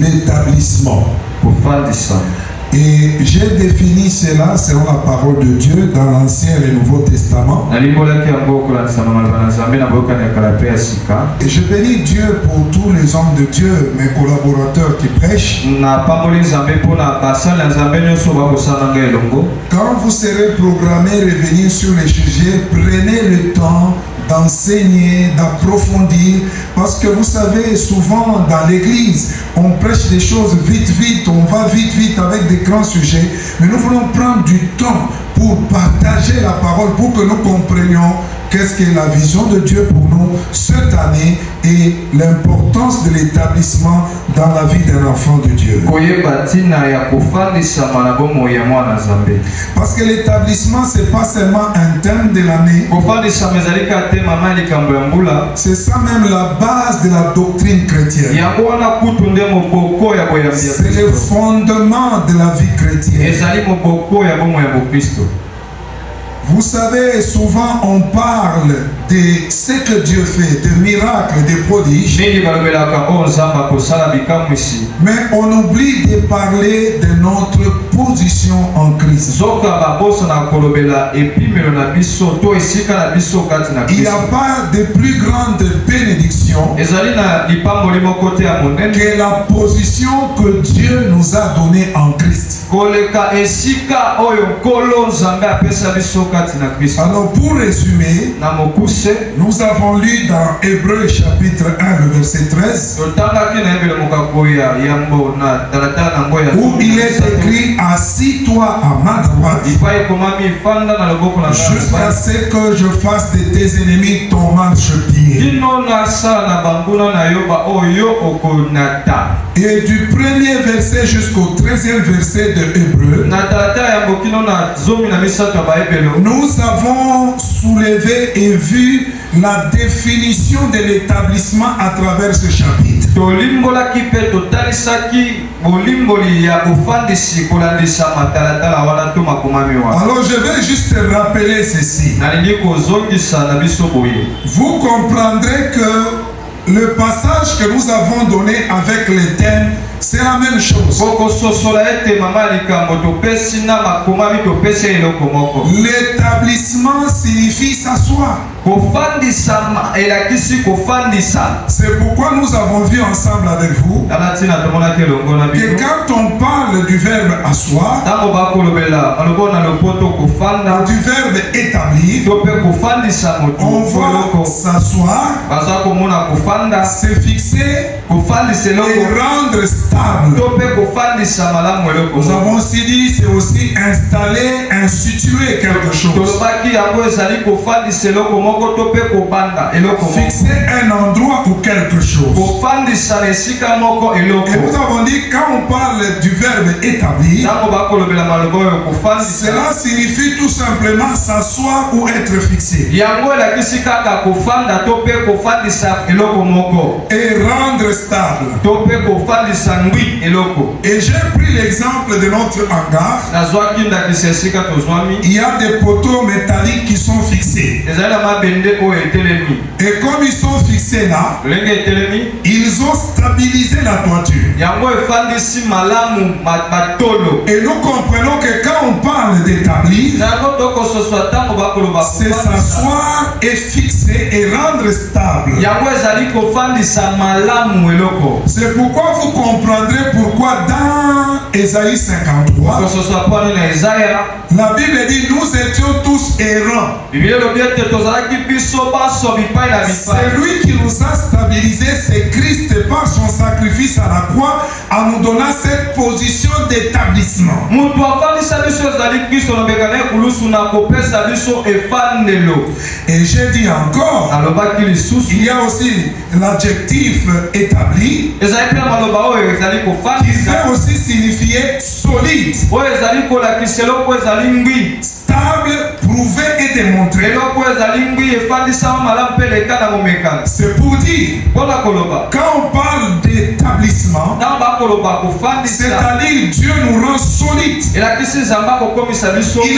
l'établissement. Et j'ai défini cela selon la parole de Dieu dans l'Ancien et le Nouveau Testament. Et je bénis Dieu pour tous les hommes de Dieu, mes collaborateurs qui prêchent. Quand vous serez programmé revenir sur les sujets, prenez le temps d'enseigner, d'approfondir, parce que vous savez, souvent dans l'église, on prêche des choses vite, on va vite avec des grands sujets, mais nous voulons prendre du temps pour partager la parole, pour que nous comprenions qu'est-ce qu'est la vision de Dieu pour nous cette année et l'importance de l'établissement dans la vie d'un enfant de Dieu. Parce que l'établissement, c'est pas seulement un thème de l'année. C'est ça même la base de la doctrine chrétienne. C'est le fondement de la vie chrétienne. Vous savez, souvent on parle de ce que Dieu fait, de miracles, de prodiges. Mais on oublie de parler de notre position en Christ. Il n'y a pas de plus grande bénédiction que la position que Dieu nous a donnée en Christ. Alors pour résumer, nous avons lu dans Hébreux chapitre 1 le verset 13 où il est écrit: assis-toi à ma droite jusqu'à ce que je fasse de tes ennemis ton marchepied. Et du premier verset jusqu'au 13e verset de Hébreux, nous avons soulevé et vu la définition de l'établissement à travers ce chapitre. Alors je vais juste rappeler ceci. Vous comprendrez que le passage que nous avons donné avec les thèmes, c'est la même chose. L'établissement signifie s'asseoir. C'est pourquoi nous avons vu ensemble avec vous que quand on parle du verbe asseoir, du verbe établir, on voit s'asseoir, se fixer et rendre stable. Nous avons aussi dit c'est aussi installer, instituer quelque chose. Fixer un endroit ou quelque chose. Et nous avons dit quand on parle du verbe établir, cela signifie tout simplement s'asseoir ou être fixé. Et rendre stable. Et j'ai pris l'exemple de notre hangar. Il y a des poteaux métalliques qui sont fixés. Et comme ils sont fixés là, ils ont stabilisé la toiture. Et nous comprenons que quand on parle d'établir, c'est s'asseoir et fixer et rendre stable. C'est pourquoi vous comprendrez pourquoi dans Ésaïe 53, la Bible dit nous étions tous errants. C'est lui qui nous a stabilisés, c'est Christ par son sacrifice à la croix en nous donnant cette position d'établissement. Et j'ai dit encore, il y a aussi l'adjectif établi qui peut aussi signifier solide, stable, prouvé et démontré. C'est pour dire, quand on parle d'établissement, C'est-à-dire Dieu nous rend solides. Il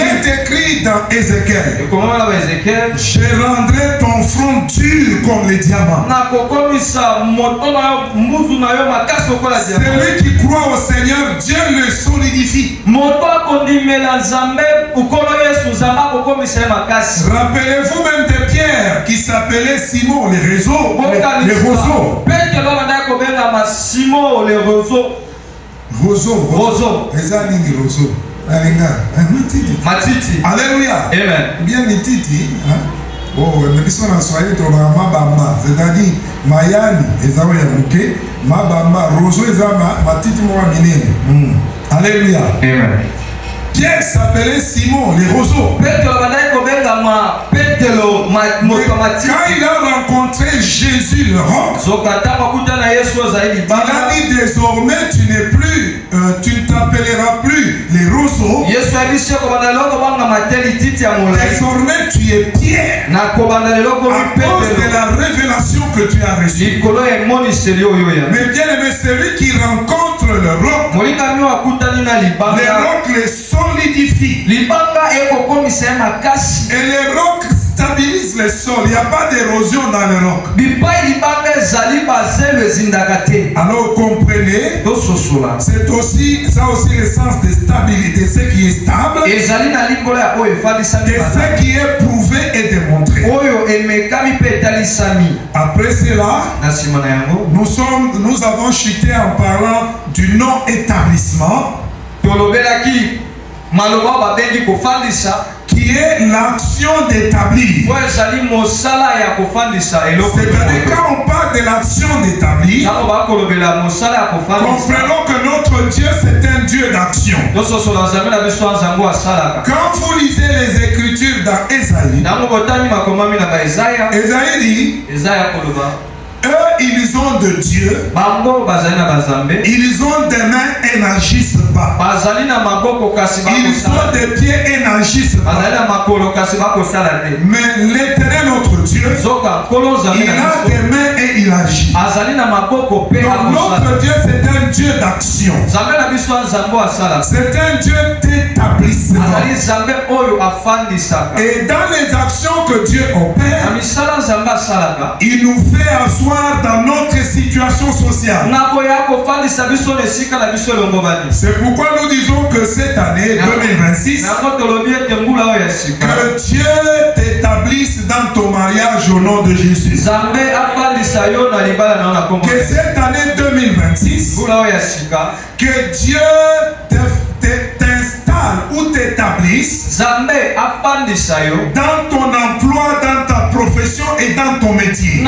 est écrit dans Ézéchiel: je rendrai ton front dur comme les diamants. Celui qui croit au Seigneur, Dieu le solidifie. Rappelez-vous même de Pierre qui s'appelait Simon, les roseaux. Roseau. Matiti. Alléluia. Amen. Bien mititi. Oh, mais ils sont en soirée, mabamba. C'est-à-dire, Mayani, ils ont été mabamba, roseau, ils ont matiti, moi, minine. Alléluia. Amen. Pierre s'appelait Simon, les roseaux. Quand il a rencontré Jésus, le roc, il a dit: désormais tu ne t'appelleras plus les roseaux. Désormais tu es Pierre, à cause de la révélation que tu as reçue. Mais bien aimé, celui qui rencontre le roc, le roc le solidifie. Et le roc stabilise le sol. Il n'y a pas d'érosion dans le roc. Alors comprenez, c'est aussi le sens de stabilité. Ce qui est stable et ce qui est prouvé et démontré. Après cela, nous avons chuté en parlant du non-établissement, qui est l'action d'établir. C'est-à-dire, quand on parle de l'action d'établir, comprenons que notre Dieu, c'est un Dieu d'action. Quand vous lisez les Écritures dans Ésaïe, Ésaïe dit: eux, ils ont de Dieu, ils ont des mains et n'agissent pas. Ils ont des pieds et n'agissent pas. Mais l'Éternel, notre Dieu, il a des mains et il agit. Donc notre Dieu, c'est un Dieu d'action. C'est un Dieu d'établissement. Et dans les actions que Dieu opère, il nous fait asseoir dans notre situation sociale. C'est pourquoi nous disons que cette année 2026, que Dieu t'établisse dans ton mariage au nom de Jésus. Que cette année 2026, que Dieu t'installe ou t'établisse dans ton emploi, dans ta profession et dans ton métier.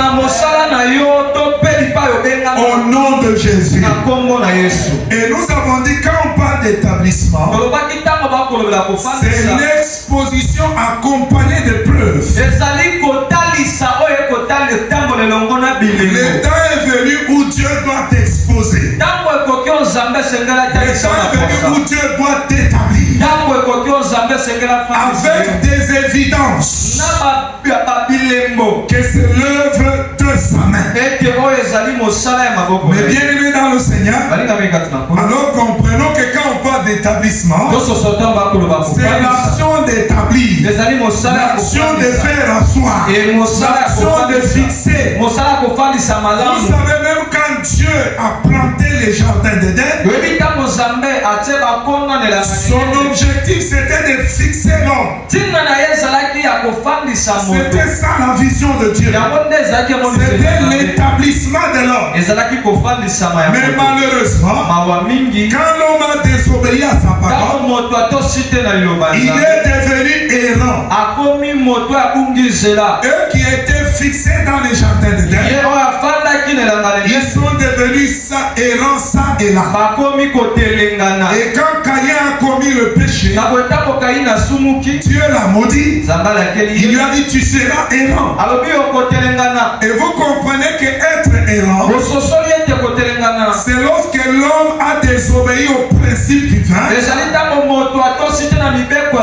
Au nom de Jésus. Et nous avons dit, quand on parle d'établissement, c'est l'exposition accompagnée de preuves. Le temps est venu où Dieu doit t'exposer. Le temps est venu où Dieu doit t'établir. Avec des évidences que c'est l'œuvre de sa main. Mais bien aimé dans le Seigneur, alors comprenons que quand on parle d'établissement, c'est l'action d'établir, l'action de faire asseoir, l'action de fixer. Vous savez, même quand Dieu a planté les jardins d'Éden, son objectif c'était de fixer l'homme. C'était ça la vision de Dieu. C'était l'établissement de l'homme. Mais malheureusement, quand l'homme a désobéi à sa parole, il est devenu errant. Eux qui étaient fixés dans les jardins d'Éden, ils sont devenus ça, errants ça et là. Et quand Caïn a commis le péché, Dieu l'a maudit. Il lui a dit: tu seras errant. Et vous comprenez que être errant, c'est lorsque l'homme a désobéi au principe divin,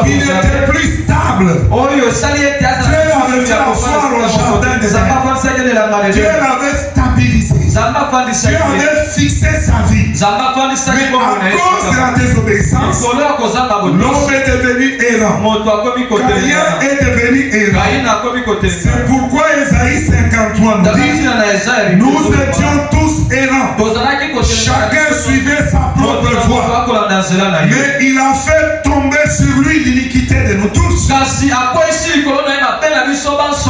qui n'était plus stable. Dieu l'avait fait asseoir au jardin des Éden. Dieu l'avait stabilisé. Dieu avait fixé sa vie. Mais à cause de la désobéissance, l'homme est devenu errant. Caïn est devenu errant. C'est pourquoi Ésaïe 53 nous dit, nous étions tous errants. Chacun suivait sa propre voie. Mais il a fait tomber sur lui l'iniquité de nous tous.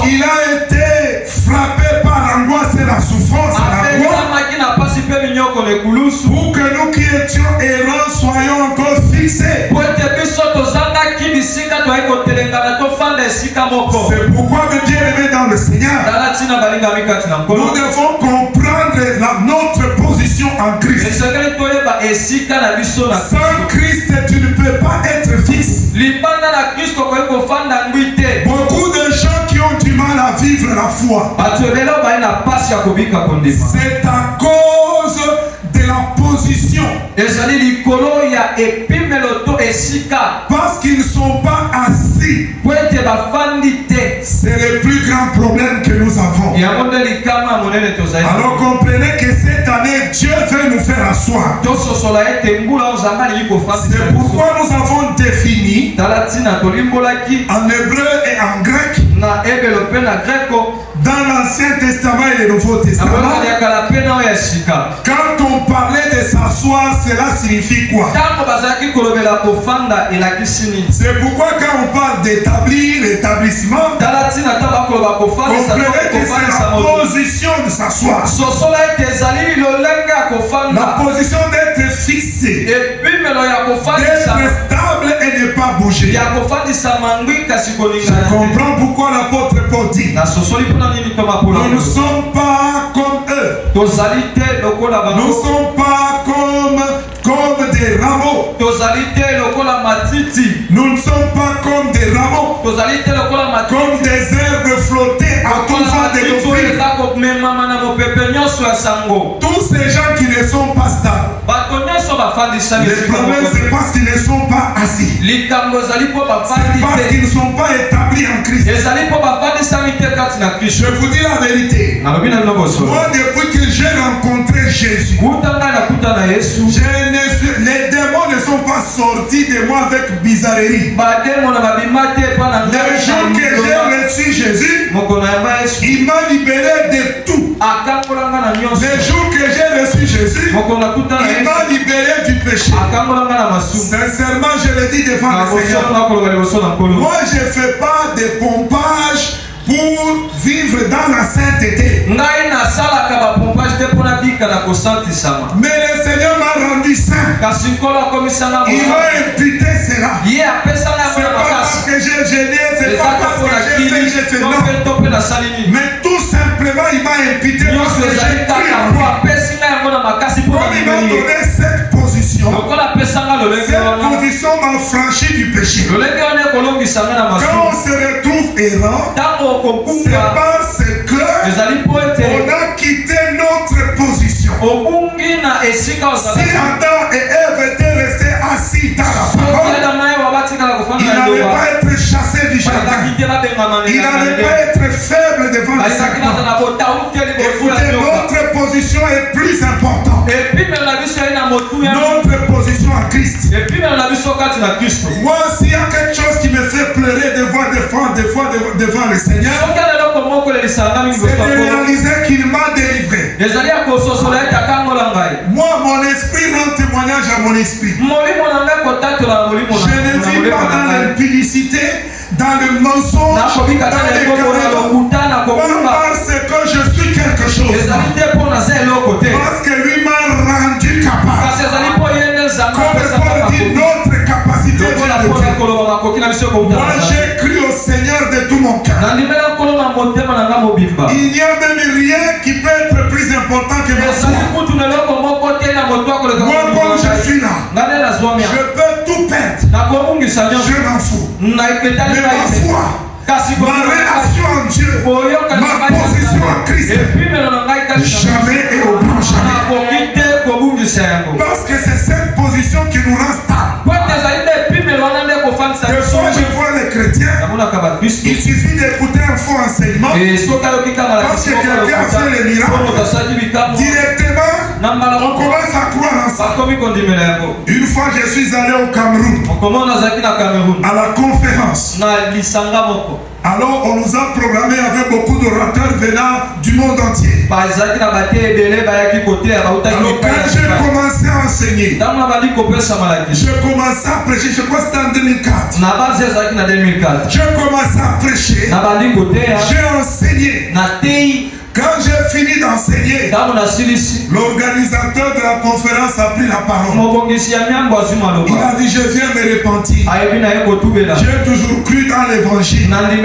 Il a été frappé par l'angoisse et la souffrance à la croix. Pour que nous qui étions errants soyons encore fixés. C'est pourquoi mes bien-aimés dans le Seigneur, nous devons comprendre notre position en Christ. Sans Christ, tu ne peux pas être fixe. Beaucoup de gens qui ont du mal à vivre la foi, c'est à cause de la position. Parce qu'ils ne sont pas assis. C'est le plus grand problème que nous avons. Alors comprenez que cette année, Dieu veut nous faire asseoir. C'est pourquoi nous avons défini en hébreu et en grec, dans l'Ancien Testament et le Nouveau Testament, quand on parlait de s'asseoir, cela signifie quoi? C'est pourquoi quand on parle d'établir l'établissement, comprenez que c'est la position de s'asseoir. La position d'être fixé, d'être stable et ne pas bouger. Je comprends pourquoi l'apôtre Paul dit, nous ne sommes pas comme eux. Nous ne sommes pas comme des rameaux. Nous ne sommes pas comme des rameaux, comme des herbes flottées à tout vent de l'esprit. Tous ces gens qui ne sont pas stables, le problème c'est parce qu'ils ne sont pas assis. C'est parce qu'ils ne sont pas établis en Christ. Je vous dis la vérité. Moi, depuis que j'ai rencontré Jésus, les démons ne sont pas sortis de moi avec bizarrerie. Le jour que j'ai reçu Jésus, il m'a libéré de tout. Le jour que j'ai reçu Jésus, il m'a libéré du péché. Sincèrement, je le dis devant le Seigneur. Moi, je ne fais pas de pompage pour vivre dans la sainteté. Mais le Seigneur m'a rendu saint. Il m'a imputé cela. C'est pas parce que j'ai gêné, c'est pas parce que j'ai fait non. Mais tout simplement, il m'a imputé parce que j'ai cru en lui. Comme il m'a donné cette position, cette position m'a franchi du péché. Quand on se retrouve errant, c'est parce que on a quitté notre position. Si Adam et Ève étaient restés assis dans la parole, ils n'allaient pas être chassés du jardin. Ils n'allaient pas être faibles devant les serpents. Écoutez, notre position est plus importante. Notre position en Christ. Moi, s'il y a quelque chose qui me fait pleurer devant le Seigneur, c'est de réaliser qu'il m'a délivré. Moi, mon esprit rend témoignage à mon esprit. Je ne vis pas dans l'impudicité, dans le mensonge, dans les cadeaux, parce que je suis quelque chose. Parce que lui m'a rendu capable. Comme Paul dit, notre capacité vient de Dieu. Moi, j'ai cru au Seigneur de tout mon cœur. Il n'y a même rien qui peut être plus important que ma foi. Moi, comme je suis là, je peux tout perdre. Je m'en fous. Mais ma foi, ma relation en Dieu, ma position en Christ, jamais et au plus jamais. Parce que c'est cette position qui nous rend stable. Que soit je vois les chrétiens, il suffit d'écouter un faux enseignement. Parce que quelqu'un a fait les miracles, On commence à croire ensemble. Une fois, je suis allé au Cameroun à la conférence. Alors, on nous a programmé avec beaucoup d'orateurs venant du monde entier. Alors, quand j'ai commencé à enseigner, j'ai commencé à prêcher, je crois que c'était en 2004. J'ai commencé à prêcher, j'ai enseigné. Quand j'ai fini d'enseigner, l'organisateur de la conférence a pris la parole. Il a dit, je viens me repentir. J'ai toujours cru dans l'évangile. Mais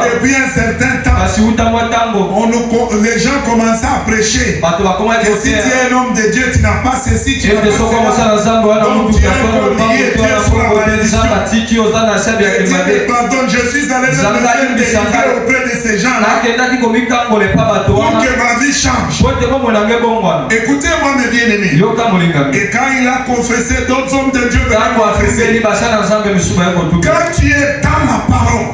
depuis un certain temps, les gens commençaient à prêcher que si tu es un homme de Dieu, tu n'as pas ceci, tu n'as pas cela. Donc tu es collié, tu es sur la malédiction. Et Dieu me pardonne, je suis allé me faire délivrer auprès de ces gens-là pour que ma vie change. Écoutez-moi mes bien-aimés. Et quand il a confessé, d'autres hommes de Dieu venaient confesser. Quand tu es dans la parole,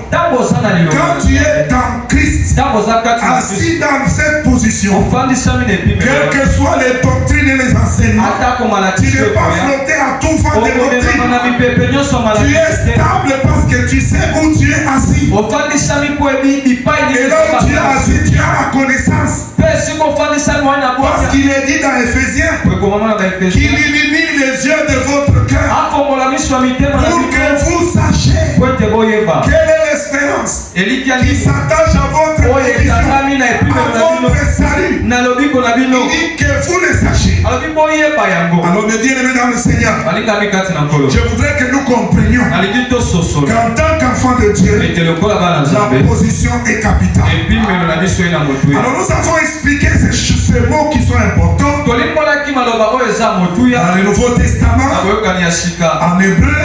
quand tu es dans Christ, assis dans cette position, quelles que soient les doctrines et les enseignements, tu n'es pas flotté à tout vent des doctrines. Tu es stable parce que tu sais où tu es assis. Et là où tu es assis, tu as la connaissance. Parce qu'il est dit dans Éphésiens qu'il illumine les yeux de votre cœur pour que vous sachiez quelle est l'espérance qui s'attache à votre bénédiction, à votre salut. Il dit que vous le sachiez. Alors mes bien-aimés dans le Seigneur, je voudrais que nous comprenions qu'en tant qu'enfant de Dieu, la position est capitale. Alors nous avons expliqué ces mots qui sont importants dans le Nouveau Testament. En hébreu,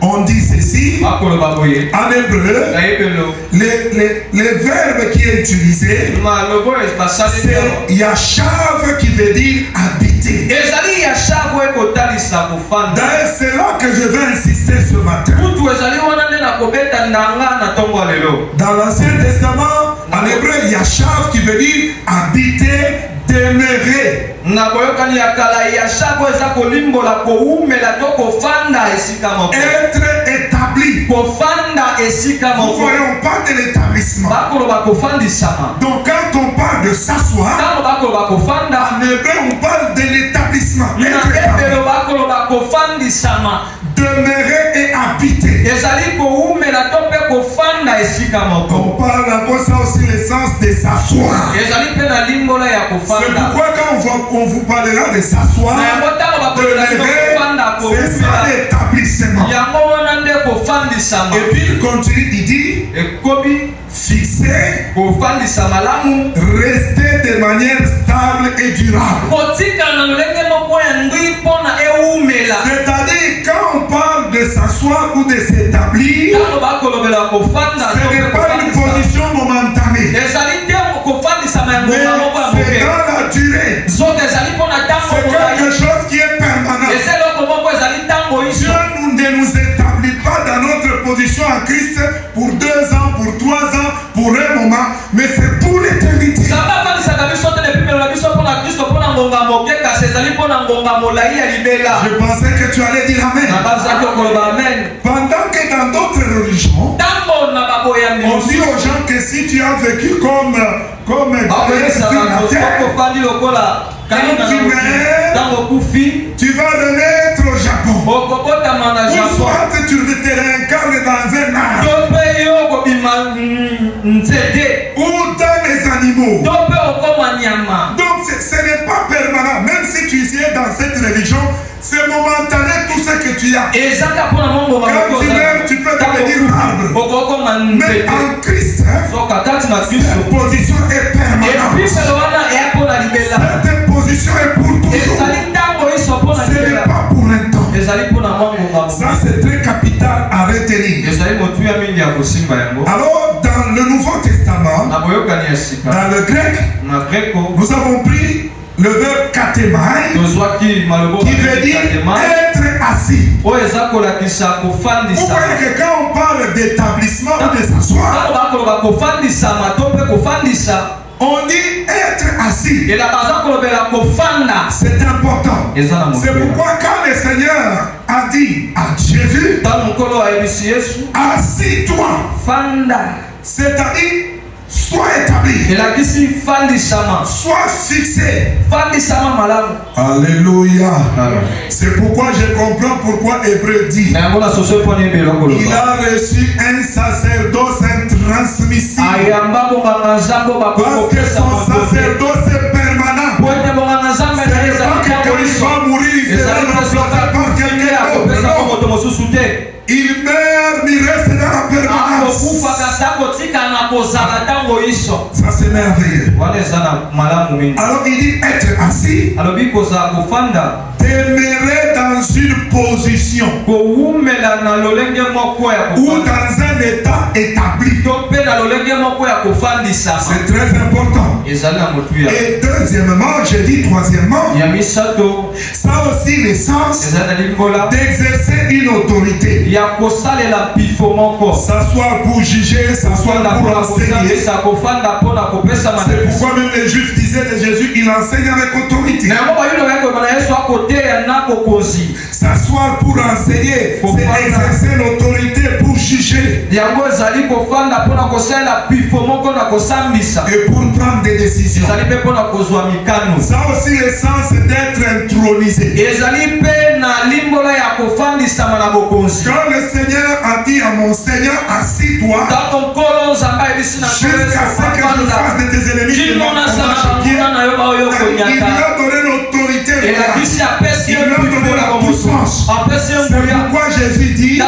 on dit ceci. En hébreu, les verbes qui est utilisé, c'est Yashav qui veut dire habiter. D'ailleurs, c'est là que je vais insister ce matin. Dans l'Ancien Testament, en hébreu, Yashav qui veut dire habiter, demeurer. Être établi. Vous voyez, on parle de l'établissement. Donc quand on parle de s'asseoir, en hébreu on parle de l'établissement. Demeurer et habiter. On parle encore ça aussi le sens de s'asseoir. C'est pourquoi quand on vous parlera de s'asseoir, c'est ça l'établissement. Et puis il continue, il dit fixer, rester de manière stable et durable. C'est-à-dire quand on parle de s'asseoir ou de s'établir, ce n'est pas une position momentanée, mais c'est dans la durée. C'est quelque chose qui est permanent. Dieu ne nous établit pas dans notre position en Christ pour 2 ans, pour 3 ans, pour un moment, mais c'est pour l'éternité. Je pensais que tu allais dire Amen. Pendant que dans d'autres religions, on dit aux gens que si tu as vécu comme sur la terre, quand tu vas renaître au Japon. Ou soit tu te réincarnes dans un arbre. Ou dans les animaux. Donc ce n'est pas permanent. Même si tu es dans cette religion, c'est momentané tout ce que tu as. Quand tu meurs, tu peux devenir arbre. Mais en Christ, cette position est permanente. Cette position est pour toujours. Ce n'est pas pour un temps. Ça c'est très capital à retenir. Alors dans le Nouveau Testament, dans le grec, nous avons pris le verbe katemai qui veut dire être assis. Vous voyez que quand on parle d'établissement ou de s'asseoir, On dit être assis. C'est important. C'est pourquoi quand le Seigneur a dit à Jésus, assis-toi, c'est-à-dire sois établi, sois fixé. Alléluia. C'est pourquoi je comprends pourquoi Hébreu dit, il a reçu un sacerdoce intransmissible, parce que son sacerdoce est permanent. C'est pas que quand il va mourir, il sera remplacé par quelqu'un d'autre. Il meurt, il reste dans la permanence. Ça c'est merveilleux. Alors il dit être assis, demeurer dans une position ou dans un état établi. C'est très important. Et deuxièmement, je dis troisièmement, ça aussi le sens d'exercer une autorité. S'asseoir pour juger, s'asseoir pour enseigner. C'est pourquoi même les Juifs disaient de Jésus, il enseigne avec autorité. S'asseoir pour enseigner, c'est exercer l'autorité pour juger et pour prendre des décisions. Ça aussi le sens d'être intronisé. Quand le Seigneur a dit à mon Seigneur, assis-toi, jusqu'à ce que je fasse de tes ennemis de ma il lui a donné l'autorité, il lui a donné la puissance. C'est pourquoi Jésus dit,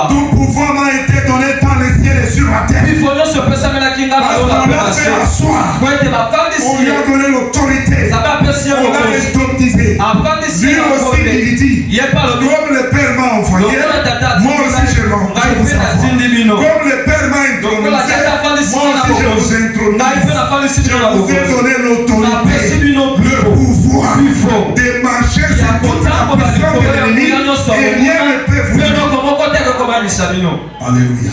tout pouvoir m'a été donné par les ciels et sur la terre. On l'a fait asseoir, on lui a donné l'autorité, on l'a intronisé. Lui aussi il dit, comme le Père m'a envoyé, moi aussi je l'envoie. Comme le Père m'a intronisé, moi aussi je vous intronise. Je vous ai donné l'autorité, le pouvoir de marcher sur toute la puissance de l'ennemi et rien ne peut vous dire. Alléluia.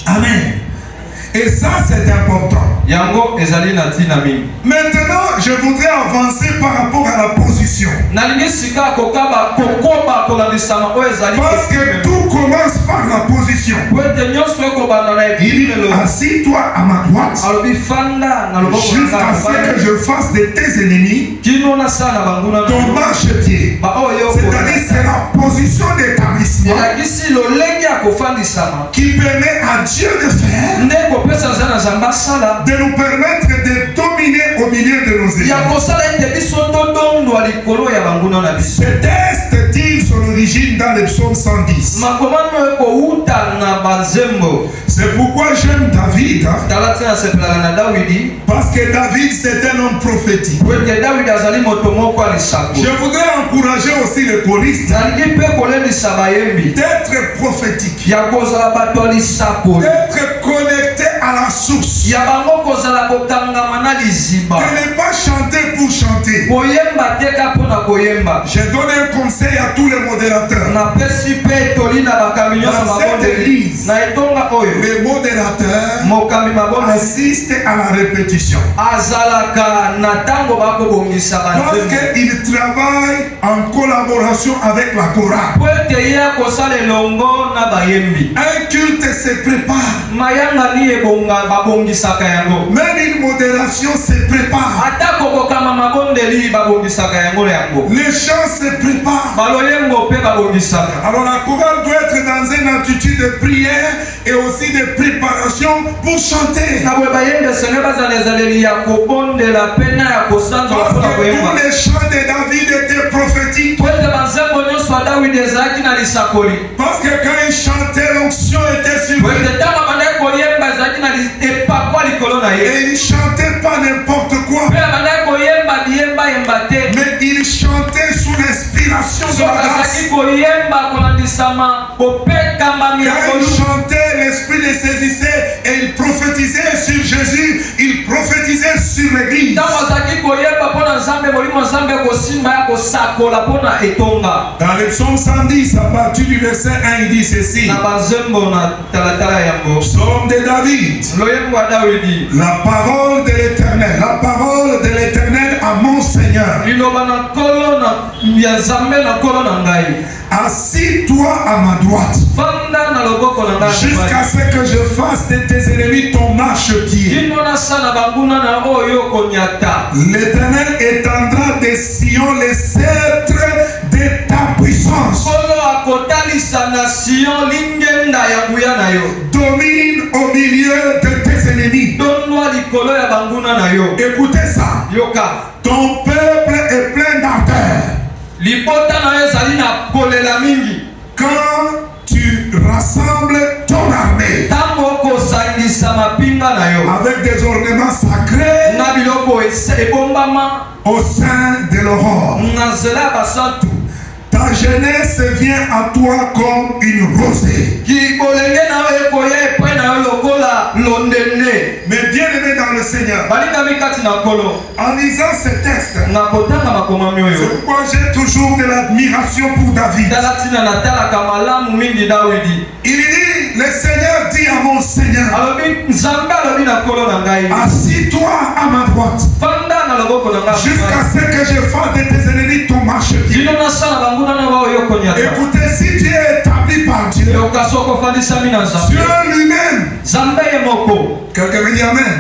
Amen. Et ça c'est important. Maintenant, je voudrais avancer par rapport à la position. Parce que tout commence par la position. Il dit, assis-toi à ma droite jusqu'à ce que je fasse de tes ennemis ton marchepied. C'est-à-dire c'est la position d'établissement qui permet à Dieu de faire, de nous permettre de dominer au milieu de nos ennemis. Ce texte tire son origine dans le psaume 110. C'est pourquoi j'aime David, parce que David c'est un homme prophétique. Je voudrais encourager aussi les choristes d'être prophétique, d'être connecté à la source, de ne pas chanter pour chanter. Je donne un conseil à tous les modérateurs. Dans cette église, les modérateurs assistent à la répétition. Parce qu'ils travaillent en collaboration avec la chorale. Un culte se prépare. Même une modération se prépare. Les chants se préparent. Alors la chorale doit être dans une attitude de prière et aussi de préparation pour chanter. Parce que tous les chants de David étaient prophétiques. Parce que quand il chantait, l'onction était sur lui. Et il chantait pas n'importe quoi, mais il chantait sous l'inspiration de la grâce. Quand il chantait, l'esprit le saisissait et il prophétisait sur Jésus, il prophétisait sur l'église. Dans le psaume 110, à partir du verset 1, il dit ceci. Psaume de David. La parole de l'Éternel à mon Seigneur. Assis-toi à ma droite, jusqu'à ce que je fasse de tes ennemis ton marchepied. L'Éternel étendra des sillons les sceptres de ta puissance. Domine au milieu de tes ennemis. Écoutez ça. Ton peuple est plein d'ardeur. Quand tu rassembles ton armée avec des ornements sacrés au sein de l'aurore, ta jeunesse vient à toi comme une rosée. Mais bien aimé dans le Seigneur, en lisant ce texte, c'est pourquoi j'ai toujours de l'admiration pour David. Il dit, le Seigneur dit à mon Seigneur, assis-toi à ma droite, jusqu'à ce que je fasse de tes ennemis ton marchepied. Écoutez, si tu es établi par Dieu, Dieu lui-même, quelqu'un me dit amen.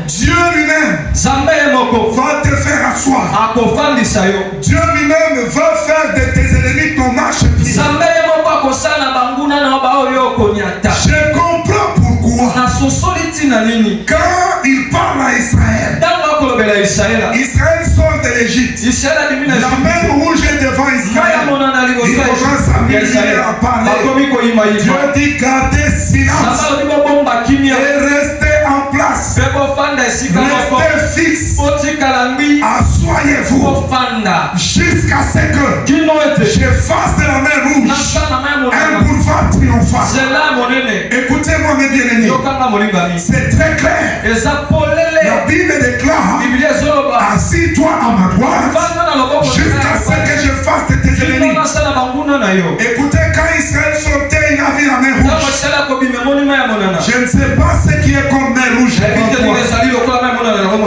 Dieu lui-même va te faire asseoir. Dieu lui-même va faire de tes ennemis ton marchepied. Je comprends pourquoi. Quand il parle à Israël, Israël sort de l'Égypte. La mer rouge est devant Israël. Il commence à murmurer, à parler. Dieu dit gardez silence et restez en place. Restez fixe. Assoyez-vous jusqu'à ce que je fasse de la mer rouge un boulevard triomphal. Écoutez-moi mes bien-aimés, c'est très clair. La Bible déclare, assis-toi à ma droite jusqu'à ce que je fasse de tes ennemis. Écoutez, quand Israël sortait, il a vu la mer rouge. Je ne sais pas ce qui est comme mer rouge.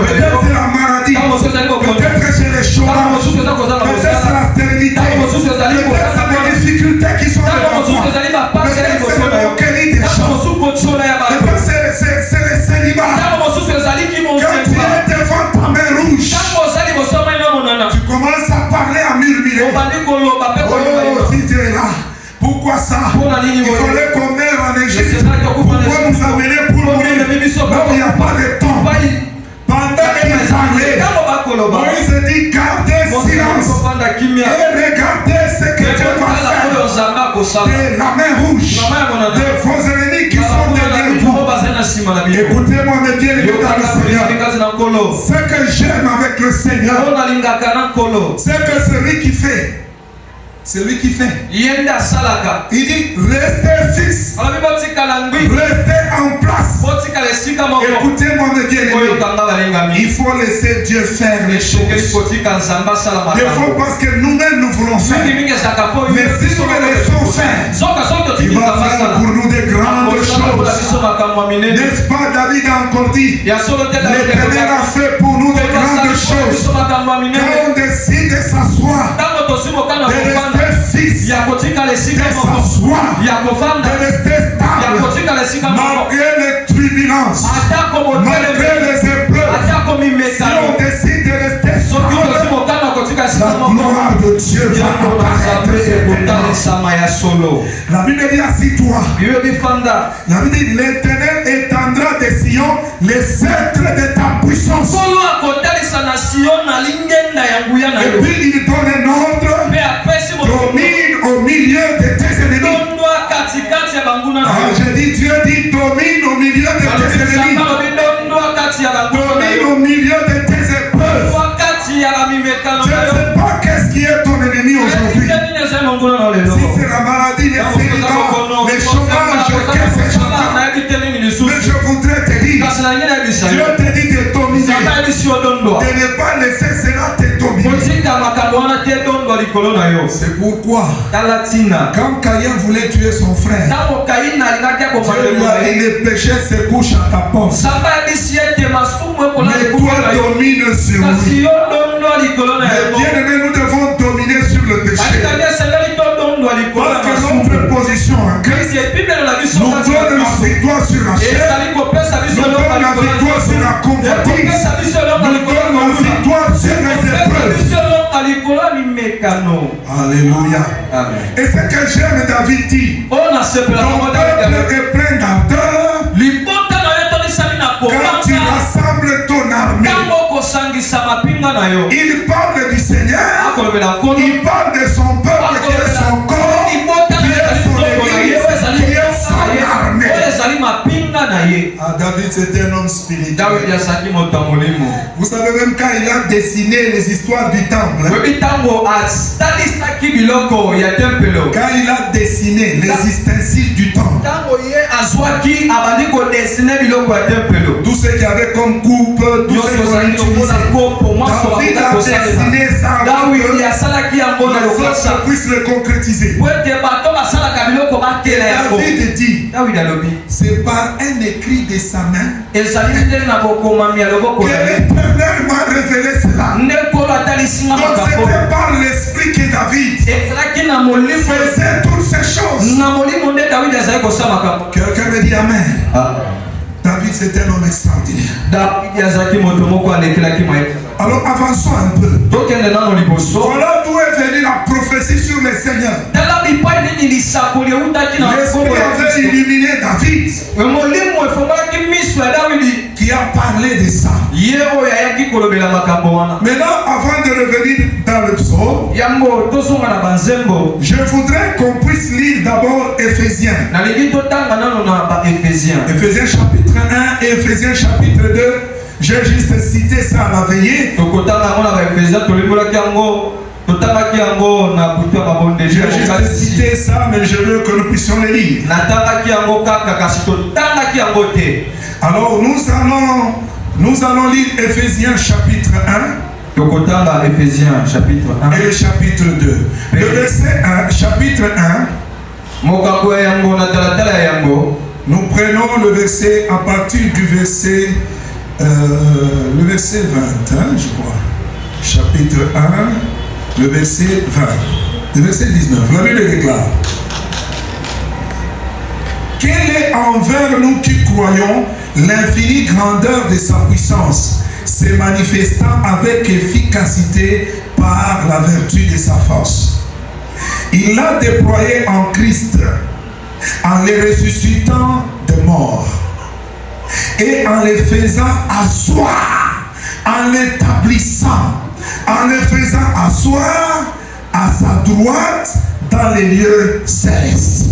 Peut-être c'est la maladie, peut-être c'est les chômages, peut-être c'est la stérilité, peut-être c'est les difficultés qui sont devant toi, peut-être c'est le moquerie des gens, peut-être c'est le célibat. Quand tu es devant ta mer rouge, tu commences à parler, à murmurer. Oh, si tu es là, pourquoi ça? Il fallait qu'on meure en Égypte. Pourquoi nous amener pour mourir? Non, il n'y a pas de temps. Pendant qu'il parlait, Moïse dit gardez silence et regardez ce que Dieu va faire de la main rouge, de vos ennemis qui sont derrière vous. Écoutez-moi mes bien-aimés dans le Seigneur. Ce que j'aime avec le Seigneur, c'est que celui qui fait, il dit restez fixe, restez en place. Écoutez-moi mes bien-aimés, il faut laisser Dieu faire les choses. Des fois parce que nous-mêmes nous voulons faire, mais si nous le laissons faire, il va faire pour nous de grandes choses. N'est-ce pas? David a encore dit, l'Éternel a fait pour nous de grandes choses. Quand on décide de s'asseoir, de rester fixe, de s'asseoir, de rester stable, malgré les turbulences, malgré les épreuves, si on décide de rester stable, la gloire de Dieu va apparaître. La Bible dit assis-toi. La Bible dit l'Éternel étendra des sillons les sceptres de ta puissance. Et puis il donne un ordre, domine au milieu de tes ennemis. Je dis Dieu dit domine au milieu de tes ennemis. Domine au milieu de tes épreuves. Je ne sais pas qu'est-ce qui est ton ennemi aujourd'hui. Si c'est la maladie, les célibats, les chômages, qu'est-ce que j'entends? Mais je voudrais te dire, Dieu te dit de dominer, de ne pas laisser cela te dominer. C'est pourquoi, quand Caïn voulait tuer son frère, Dieu lui a dit le péché se couche à ta porte. Mais toi domine sur lui. Mais bien aimé, nous devons dominer sur le péché. Parce que notre position en Christ nous donne la victoire sur la chair, nous donne la victoire sur la convoitise, nous donne la victoire sur les épreuves. Alléluia. Et ce que j'aime, David dit, ton peuple est plein d'ardeur quand tu rassembles ton armée. Il parle du Seigneur, il parle de son peuple qui est son corps, qui est son église, qui est son armée. Ah, David c'était un homme spirituel. Vous savez, même quand il a dessiné les histoires du temple, quand il a dessiné les ustensiles du temple, tout ce qu'il y avait comme coupe, tout ce qu'on a utilisé, David a dessiné ça pour que les autres puissent le concrétiser. David dit, c'est par un écrit de sa main que l'Éternel m'a révélé cela. Donc c'était par l'esprit que David faisait toutes ces choses. Quelqu'un me dit Amen. David c'était un homme extraordinaire. Alors avançons un peu. Voilà d'où est venue la prophétie sur le Seigneur. L'esprit avait illuminé David, qui a parlé de ça. Maintenant, avant de revenir dans le psaume, je voudrais qu'on puisse lire d'abord Éphésiens. Éphésiens chapitre 1 et Éphésiens chapitre 2. J'ai juste cité ça à la veillée. J'ai juste cité ça, mais je veux que nous puissions le lire. Alors nous allons lire Éphésiens chapitre 1 et le chapitre 2. Le verset 1, chapitre 1. Nous prenons le verset à partir du verset le verset 20, je crois. Chapitre 1, le verset 20. Le verset 19. La Bible déclare: quelle est envers nous qui croyons l'infinie grandeur de sa puissance, se manifestant avec efficacité par la vertu de sa force. Il l'a déployé en Christ, en les ressuscitant des morts et en les faisant asseoir, en l'établissant, en les faisant asseoir à sa droite dans les lieux célestes.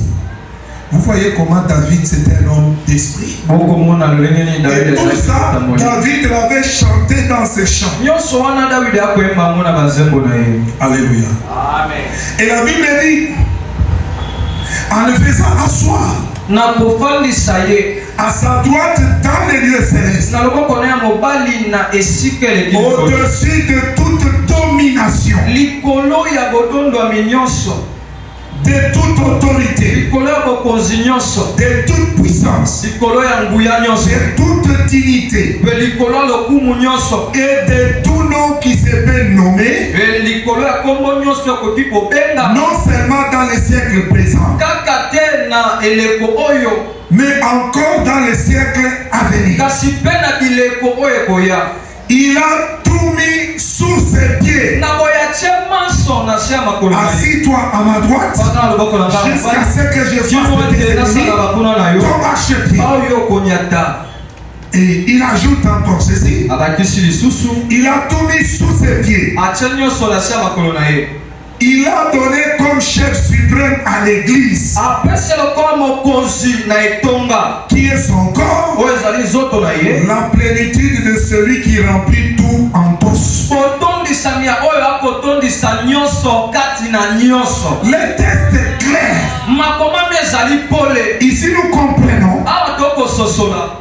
Vous voyez comment David c'était un homme d'esprit. Et tout ça, David l'avait chanté dans ses chants. Alléluia. Amen. Et la Bible dit, en le faisant asseoir à sa droite dans les lieux célestes, au-dessus de toute domination, de toute autorité, de toute puissance, de toute dignité et de tout nom qui se peut nommer, non seulement dans les siècles présents, mais encore dans les siècles à venir. Il a tout mis sous ses pieds. Assis-toi à ma droite jusqu'à ce que je fasse tes ennemis ton marchepied. Et il ajoute encore ceci: il a tout mis sous ses pieds. Il a donné comme chef suprême à l'église, qui est son corps, la plénitude de celui qui remplit tout en tous. Le texte est clair. Ici nous comprenons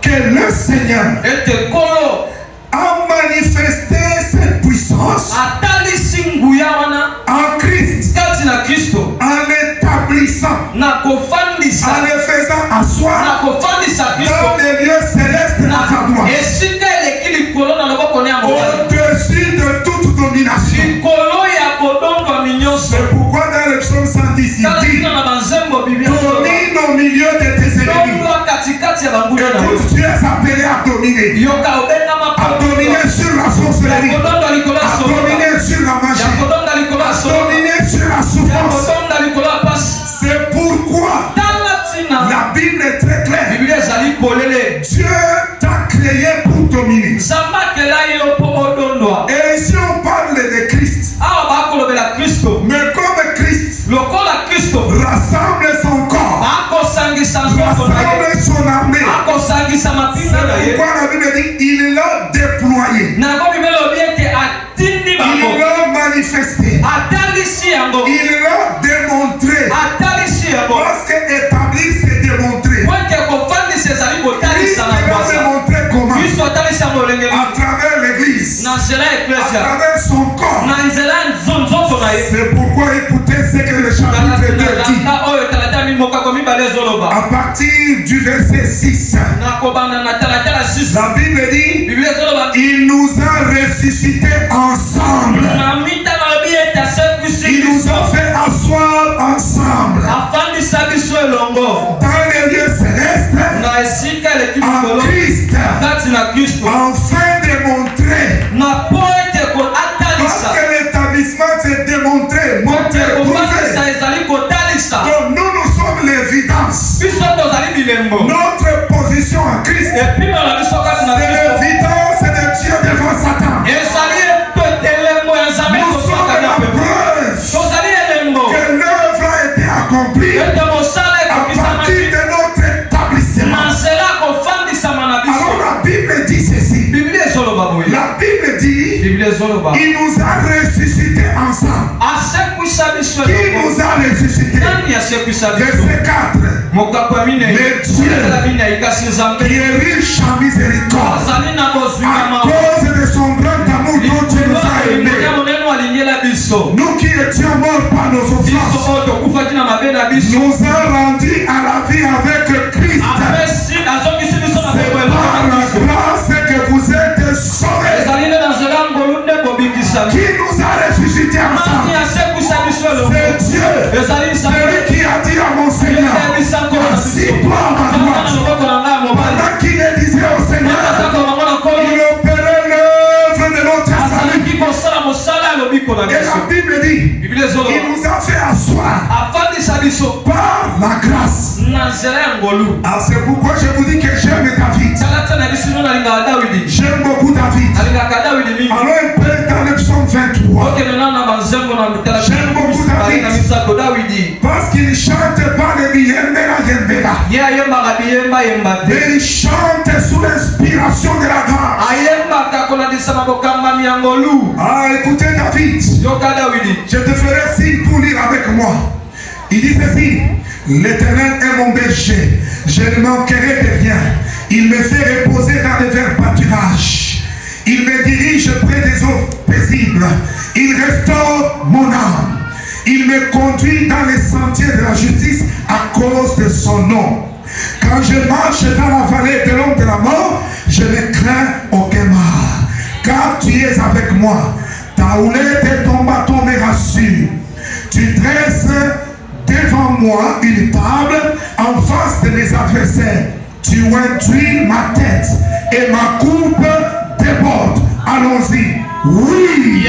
que le Seigneur a manifesté cette puissance en Christ C'est pourquoi dans le psaume 110, il dit domine au milieu de tes ennemis. Écoute, tu es appelé à dominer. À dominer sur la sorcellerie, à dominer sur la magie, à dominer sur la souffrance. C'est pourquoi la Bible est très claire. Dieu t'a créé pour dominer. Et ici on parle de Christ. Mais comme Christ rassemble son corps, rassemble son armée, c'est pourquoi la Bible dit il l'a déployé, il l'a manifesté, il l'a démontré. Parce qu'établir c'est démontrer. Christ l'a démontré comment? À travers l'église, à travers son corps. C'est pourquoi écoutez ce que le chapitre 2 dit. À partir du verset 6, la Bible dit il nous a ressuscités ensemble. Il nous a fait asseoir ensemble dans les lieux célestes en Christ, afin de montrer. Parce que l'établissement s'est démontré, montré, prouvé. Donc nous sommes l'évidence. Notre position en Christ, c'est l'évidence de Dieu devant Satan. Nous sommes la preuve que l'œuvre a été accomplie à partir de notre établissement. Alors la Bible dit ceci. La Bible dit il nous a ressuscités ensemble. Qui nous a ressuscités? Verset 4. Mais Dieu qui est riche en miséricorde, à cause de son grand amour dont tu nous as aimés, nous qui étions morts par nos offenses, nous a rendus à la vie avec Christ. C'est par la grâce que vous êtes sauvés. Qui nous a ressuscités ensemble? C'est Dieu. Celui qui a dit à mon Seigneur, assis-toi à ma droite. Pendant qu'il le disait au Seigneur, il opérait l'œuvre de notre salut. Et la Bible dit, il nous a fait asseoir par la grâce. Alors c'est pourquoi je vous dis que j'aime David. J'aime beaucoup David. Alors il peut dans le psaume 23. J'aime beaucoup David. Parce qu'il chante pas le Yembela Yembela. Mais il chante sous l'inspiration de la grâce. Ah, écoutez David. Je te ferai signe pour lire avec moi. Il dit ceci: l'Éternel est mon berger, je ne manquerai de rien. Il me fait reposer dans les verts pâturages. Il me dirige près des eaux paisibles. Il restaure mon âme. Il me conduit dans les sentiers de la justice à cause de son nom. Quand je marche dans la vallée de l'ombre de la mort, je ne crains aucun mal. Car tu es avec moi. Ta houlette et ton bâton me rassurent. Tu dresses devant moi une table en face de mes adversaires. Tu induis ma tête et ma coupe déborde. Allons-y. Oui.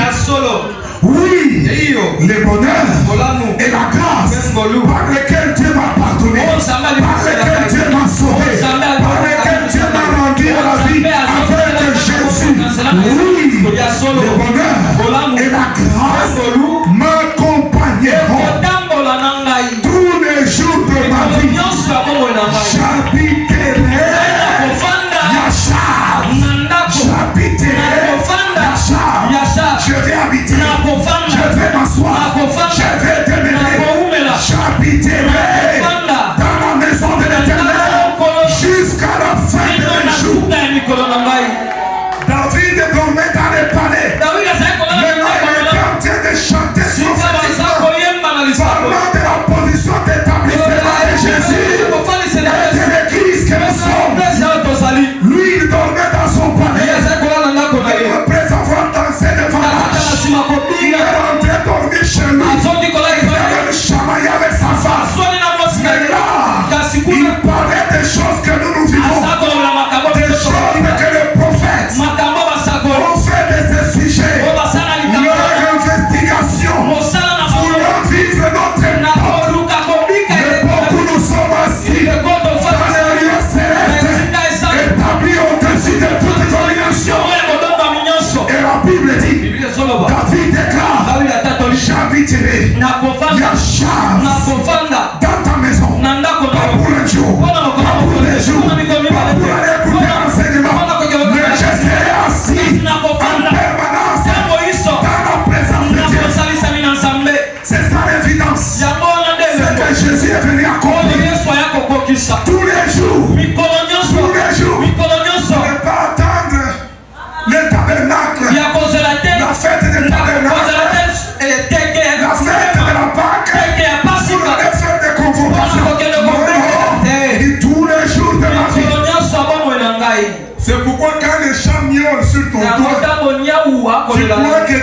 Oui. Le bonheur et la grâce par lesquels Dieu m'a pardonné, par lesquels Dieu m'a sauvé, par lesquels Dieu m'a rendu à la vie avec Jésus. Oui. Le bonheur et la grâce m'accompagneront tous les jours de ma vie. J'habiterai Yachar. J'habiterai Yachar. Je vais habiter. Je vais m'asseoir. Je vais demeurer. J'habiterai dans la maison de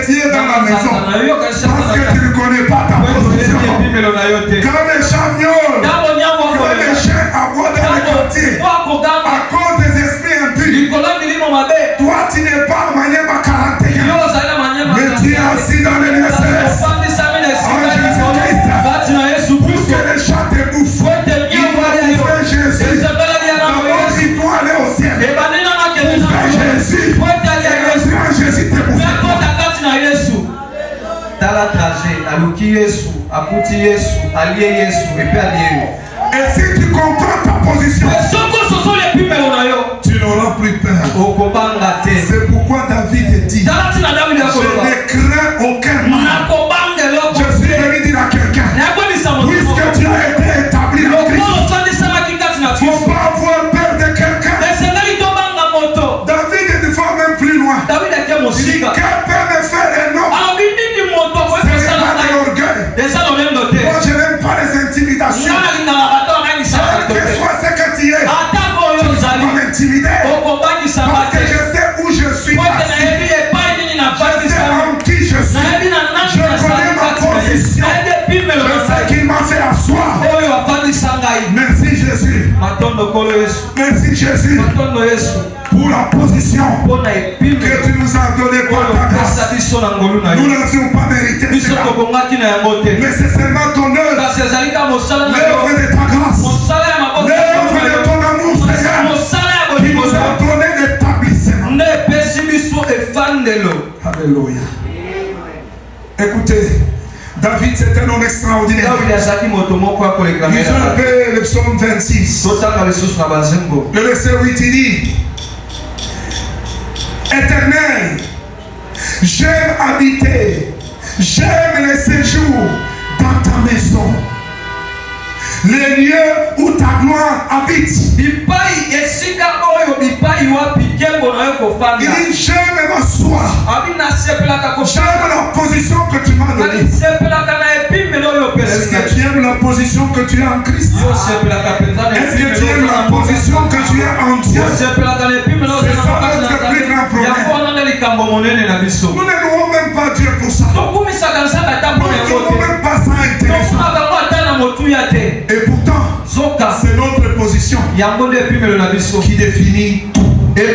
tu es dans la maison, parce que tu ne connais pas ta position. Quand les gens miaulent, quand les chiens aboient dans les quartiers, à cause des esprits impurs, toi tu n'es pas Maniema 41, mais tu es assis dans les lieux célestes. Jésus-Christ, pour que les chats te bouffent, ils vont bouffer Jésus. D'abord, il doit aller au ciel. Jésus, Jésus te bouffe. Tala trajet, aluki Yesu, akuti Yesu, allié Yesu, et puis allié. Et si tu comprends ta position, tu n'auras plus peur. C'est pourquoi David dit, je ne crains aucun mal. Je suis venu dire à quelqu'un, puisque tu as été établi en Christ, il ne faut pas avoir peur de quelqu'un. David est une fois même plus loin. Il dit, quel peut me faire un homme? C'est pas de l'orgueil. Moi je n'aime pas les intimidations. Quel que soit ce que tu es, tu ne vas pas m'intimider. Parce que je sais où je suis assis. Je sais en qui je suis. Je connais ma position. Je sais qu'il m'a fait asseoir. Merci Jésus. Merci Jésus pour la position que tu nous as donnée par ta grâce. Nous n'avions pas mérité cela. Mais c'est seulement ton œuvre. L'œuvre de ta grâce. L'œuvre de ton amour, Seigneur, qui nous a donné l'établissement. Alléluia. Écoutez, David, c'est un homme extraordinaire. Ils ont appelé le psaume 26. Le verset 8, il dit, Éternel, j'aime habiter, j'aime le séjour dans ta maison, les lieux où ta gloire habite. Il dit, j'aime m'asseoir, j'aime la position que tu m'as donnée. Est-ce que tu aimes la position que tu as en Christ? Est-ce que tu aimes la position que tu as en Dieu? C'est ça notre plus grand problème. Nous ne louons même pas Dieu pour ça. Nous ne trouvons même pas ça intéressant. Et pourtant, c'est notre position qui définit tout. C'est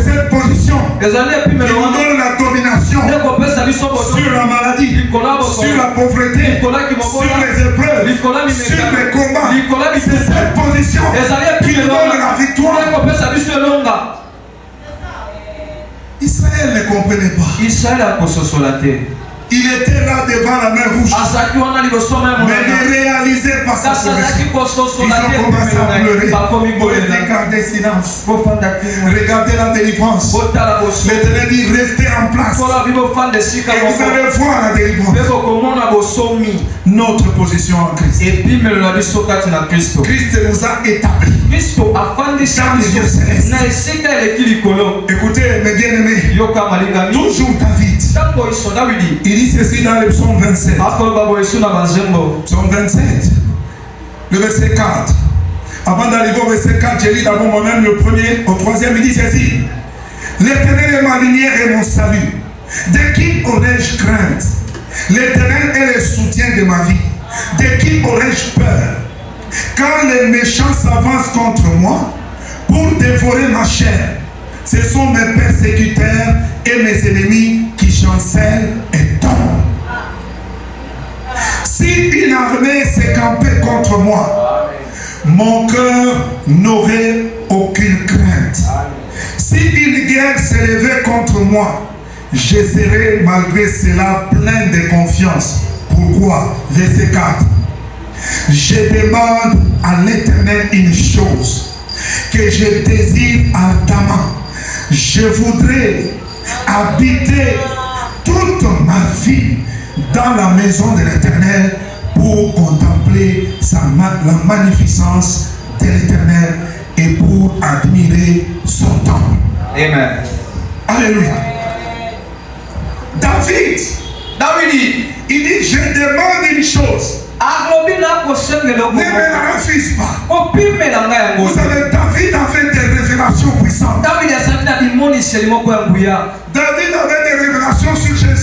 cette position qui nous donne la domination sur la maladie, sur la pauvreté, sur les épreuves, sur les combats. C'est cette position qui nous donne la victoire. Israël ne comprenait pas. Il était là devant la mer rouge, mais ne réalisait pas sa position. Ils ont commencé à pleurer. Regardez silence. Regardez la délivrance. L'Éternel dit, restez en place. Et vous allez voir la délivrance. Notre position en Christ. Christ nous a établis dans les lieux célestes. Écoutez, mes bien-aimés, toujours David, il dit ceci dans le psaume 27. Psaume 27, le verset 4. Avant d'arriver au verset 4, j'ai lu d'abord moi-même le premier, au troisième, il dit ceci. L'Éternel est ma lumière et mon salut. De qui aurais-je crainte? L'Éternel est le soutien de ma vie. De qui aurais-je peur? Quand les méchants s'avancent contre moi pour dévorer ma chair, ce sont mes persécuteurs et mes ennemis qui chancellent et tombent. Si une armée s'est campée contre moi, mon cœur n'aurait aucune crainte. Si une guerre s'élevait contre moi, je serais malgré cela plein de confiance. Pourquoi? Verset 4. Je demande à l'Éternel une chose que je désire ardemment. Je voudrais habiter toute ma vie dans la maison de l'Éternel pour contempler la magnificence de l'Éternel et pour admirer son temple. Amen. Alléluia. David, il dit, je demande une chose. Ne me refuse pas. Vous savez, David avait des révélations puissantes. David avait des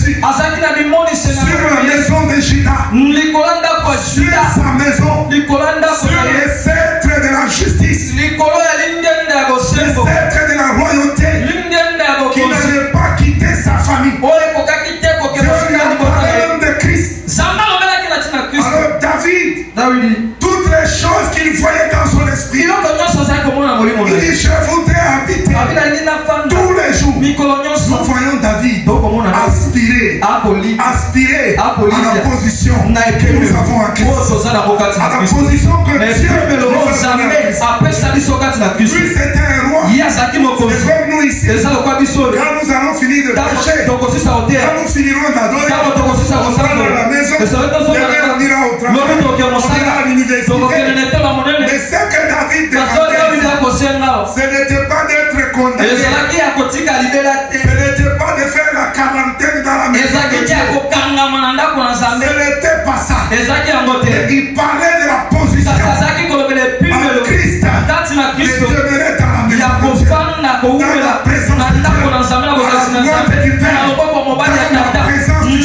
aperçu azaki na bimoni sur la maison de Juda, likolo ndako ya sur Juda, sa maison, likolo ndako sur na ye, le sceptre de la justice, likolo ya lingende ya le bosembo, sceptre de la royauté, lingende ya qui bokonzi n'avait pas quitté sa famille. oyo ekokaki te Dieu kokema lui sika a libota parlé na ye. même de Christ. Nzambe alobelaki na ntina Kristo. Alors David, Dawidi toutes les choses qu'il voyait dans son esprit, biloko nyonso azali komona molimo na il dit, ye. je voudrais habiter Abi nalingi nafanda tous les jours. mikolo Nous nyonso voyons David tokomona aspirer akolia à la position na que nous avons en epemelo oyo Christ. toza nango kati À na la Kristo, position que na Dieu epemelo nous oyo a Nzambe donné en Christ. apesa biso kati na Kristo. Lui, c'était un roi. Ye azalaki C'est mokonzi comme nous ici. eza lokwa biso oyo Quand nous allons finir de ntango prêcher, tokosisa koteya quand nous finirons d'adorer, ntango tokosisa on va à la maison, kosala demain on ira au travail, lobi toke on ira à mosala l'université. tokokende na etela monene Mais ce que David kasi oyo Davidi demandait, akosenga ce n'était pas d'être condamné, ezalaki ya kotika libela te, ce n'était pas de faire la quarantaine dans la maison ezalaki de te Dieu. ya kokangama na ndako na Nzambe, Ce n'était pas ça. ezalaki yango te. Il parlait de la position Kasi azalaki kolobela en epimelo Christ. kati na De Kristo demeurer dans la ya maison de Dieu. kofanda kowumela na ndako na Nzambe na kozalisa na Nzambe na loboko mobali ya tata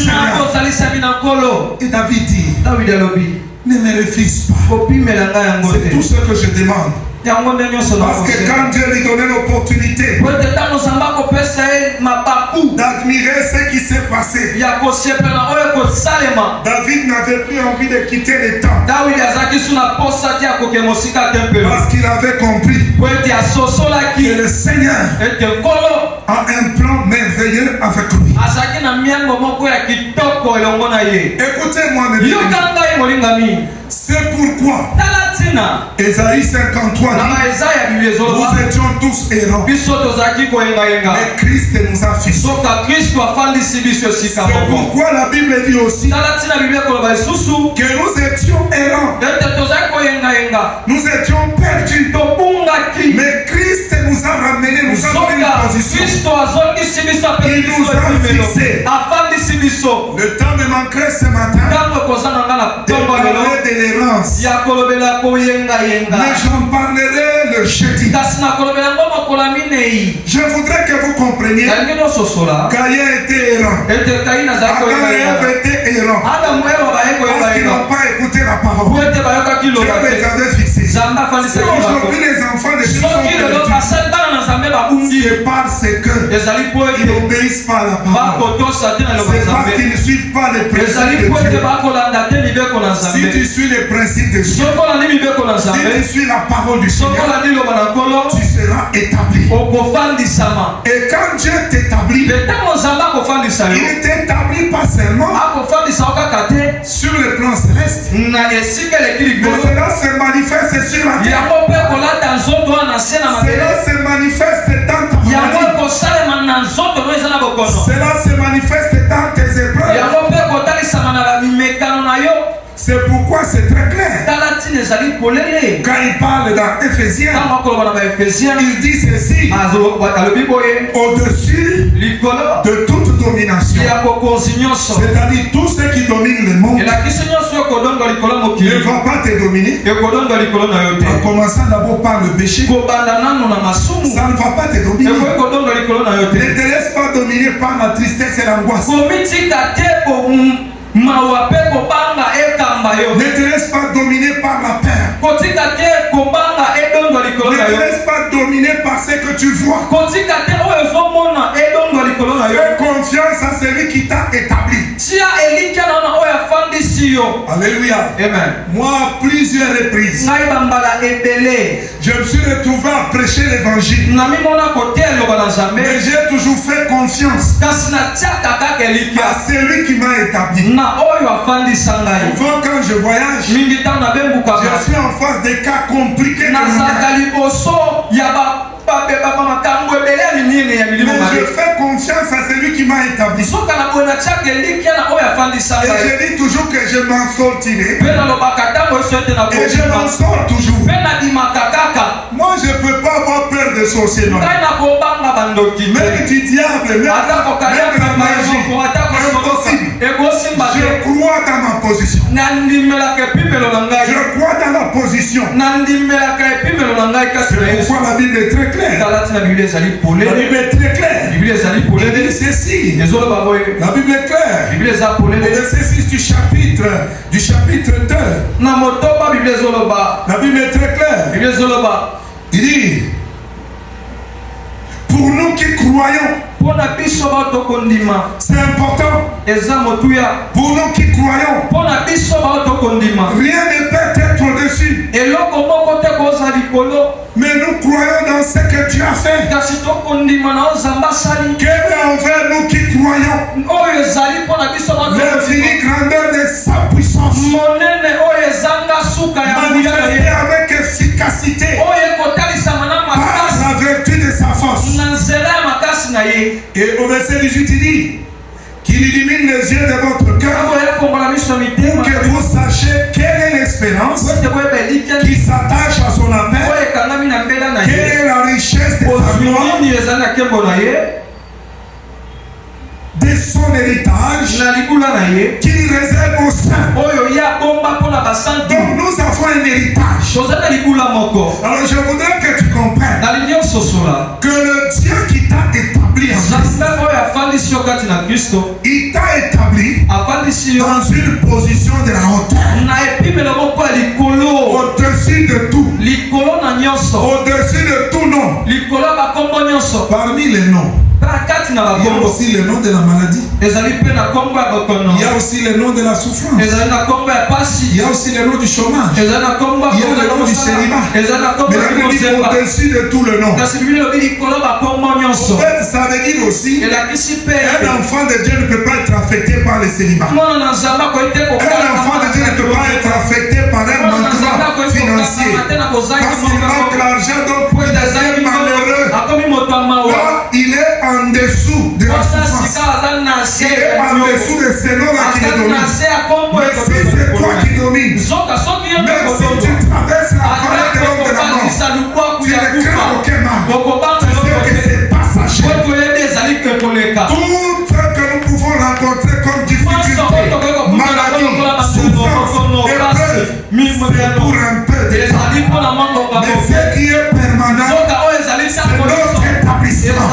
na kozalisami na nkolo. Et David dit, Davidi alobi ne me refuse pas. kopimela ngai yango C'est tout te, ce que je demande. yango nde nyonso Parce que nakosenga quand Dieu lui donnait l'opportunité po ete ntango Nzambe akopesa ye mabaku d'admirer ce qui s'est passé, ya kosepela oyo ekosalema, David n'avait plus envie de quitter le temple Davidi azalaki su na posa te ya kokende mosika ya tempelo parce qu'il avait compris po ete asosolaki que le Seigneur ete nkolo a un plan merveilleux avec lui. azalaki na miango moko ya kitoko elongo na ye. Écoutez-moi, mes bien-aimés. yoka ngai molingami, C'est pourquoi tala ntina Ésaïe 53 na dit, baezaya biblia ezoloba nous étions tous errants, biso tozalaki koyengayenga mais Christ nous a fixés. soka Kristo afandisi biso esika C'est moko. pourquoi la Bible dit aussi tala ntina biblia ekoloba lisusu que nous étions errants, ete tozalaki koyengayenga nous étions perdus, tobungaki, mais Christ nous a ramenés, nous a donné soka une position. Kristo azongisi biso apesi Il nous biso a epimelo fixés. afandisi biso. Le temps me manquerait ce matin ntango ekozanga nga na de ntongo lelo parler de l'errance, ya kolobela koyengayenga, mais j'en parlerai le jeudi. kasi na kolobela yango mokolo ya minei. Je voudrais que vous compreniez nalingi nososola qu'Aïe était errant, ete kaini azalaki Adam et koyengayenga, Ève étaient errants, adamu ewa baye parce qu'ils koyengayenga n'ont pas écouté la po parole. ete bayokaki Dieu loba les te, avait fixés. nzambe Si afandisaki bango. aujourd'hui les enfants de Dieu sont soki lelo perdus, basali bana na nzambe babungi, c'est parce que ezali po ils ete n'obéissent pas à la parole. bakotosa te na loba C'est parce nzambe, qu'ils ne suivent pas les principes ezali de po ete Dieu. bakolanda te mibeko na Si nzambe. tu suis les principes de Dieu, soki olandi mibeko na si nzambe, tu suis la parole du soki Seigneur, olandi loba na nkolo, tu seras établi. okofandisama. Et quand Dieu t'établit, le ntango nzambe akofandisa yo, il t'établit pas seulement akofandisa yo kaka te sur le plan céleste, na esika eleki mais likolo, cela se manifeste sur la terre. yango mpe kolata nzoto wana na se na mabele, Cela se manifeste dans ta yango maladie. ekosalema na nzoto no eza na bokono, Cela se manifeste dans tes épreuves. yango mpe ekotalisama na bamimekano na yo. C'est pourquoi c'est très clair. tala ntina ezali polele Quand il parle dans Éphésiens, ntango akoloba na baefesien il dit ceci: alobi boye au-dessus likolo de toute domination. ya bokonzi nyonso, C'est-à-dire tout ce qui domine le monde elakisi nyonso ekodonga likolo ne mokili, va pas te dominer. ekodonga likolo na yo te, En commençant d'abord par le péché, kobanda nano na masumu ça ne va pas te dominer. ekoki kodonga likolo na yo Ne te, te laisse pas dominer par la tristesse et l'angoisse. komitika te mawa mpe kobanga ekamba yo, Ne te laisse pas dominer par la peur. kotika te kobanga edonga likolo Ne na te yo, laisse pas dominer par ce que tu vois. kotika te oyo ezomona edonga likolo na yo, Fais confiance à celui qui t'a établi. tia elikya naona oyo afandisi yo. Alléluia. Amen. Moi, à plusieurs reprises, ngai bambala ebele je me suis retrouvé à prêcher l'évangile. namimona koteya eloba na nzambe, Mais j'ai toujours fait confiance kasi natiaka kaka à elikya celui qui m'a établi. na oyo afandisa ngai. Souvent, quand je voyage, mingi ntango nabengukaka je suis en face des cas compliqués de mon nazalaka vie. liboso ya makambo ebele ya minene ya milimo Mais je mabe, fais confiance à celui qui m'a établi. soka na boye natiaka elikya na oyo afandisa Et ngai, je dis toujours que je m'en sortirai. mpe nalobaka ntango nyonso ete Et je m'en nakobima sors toujours. mpe nabimaka kaka. Moi, je ne peux pas avoir peur de sorciers. Non. ngai nakobanga bandoki Même du diable, même ata de kokaliaka la magie. moko ata kosoloka Impossible. ekosimba te. Je crois dans ma position. Je crois dans la position. C'est pourquoi la Bible est très claire. La Bible est très claire. Il dit ceci. La Bible est claire. Au verset 6 du chapitre 2. La Bible est très claire. Il dit, pour nous qui croyons, c'est important. Pour nous qui croyons, rien ne peut être au-dessus. Mais nous croyons dans ce que tu as fait. Quel est envers nous qui croyons l'infinie grandeur de sa puissance, manifestée avec efficacité par la vertu de sa force. Et au verset 18 il dit qu'il illumine les yeux de votre cœur pour que vous sachiez quelle est l'espérance qui s'attache à son appel, quelle est la richesse de sa gloire, de son héritage qu'il réserve aux saints. Donc nous avons un héritage. Alors je voudrais que tu comprennes que le Dieu qui t'a établi en Christ, il t'a établi dans une position de la hauteur, au-dessus de tout, au-dessus de tout nom. Parmi les noms, il y a aussi le nom de la maladie. Il y a aussi le nom de la souffrance. Il y a aussi le nom du chômage. Il y a le nom du célibat. Mais la Bible dit au-dessus de tout le nom. En fait, ça veut dire aussi un enfant de Dieu ne peut pas être affecté par le célibat. Un enfant de Dieu ne peut pas être affecté par un manquement financier. Parce qu'il manque l'argent, donc il devient malheureux. Là, il est en dessous de la souffrance. Il est en dessous de ces noms-là qui le dominent. Mais si c'est toi qui domines, même si tu traverses la vallée de l'homme de la mort, tu ne crains aucun mal. Tu sais que c'est passager. Tout ce que nous pouvons rencontrer comme difficulté, maladie, souffrance, épreuve, c'est pour un peu de temps. Mais ce qui est permanent, c'est notre établissement.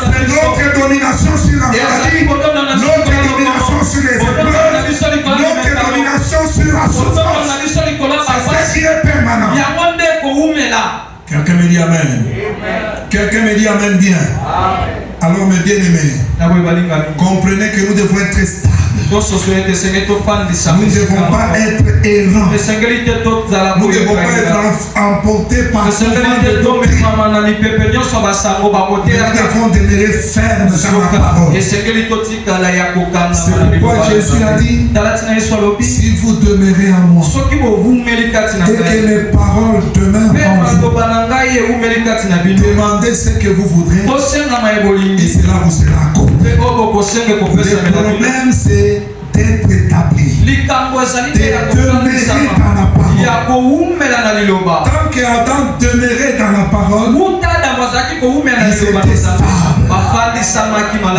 C'est notre domination sur la maladie, notre domination sur les épreuves, notre domination sur la souffrance. C'est ce qui est permanent. Quelqu'un me dit Amen. Quelqu'un me dit Amen bien. Alors mes bien-aimés, comprenez que nous devons être stables. Nous ne devons pas être errants. Nous ne devons pas être emportés par ce vent de doctrine. Nous devons demeurer fermes dans la parole. C'est pourquoi Jésus a dit, si vous demeurez en moi et que mes paroles demeurent en vous, demandez ce que vous voudrez et cela vous sera accompli. Le problème c'est d'être établi, de demeurer dans la parole. Tant qu'Adam demeurait dans la parole, il était stable.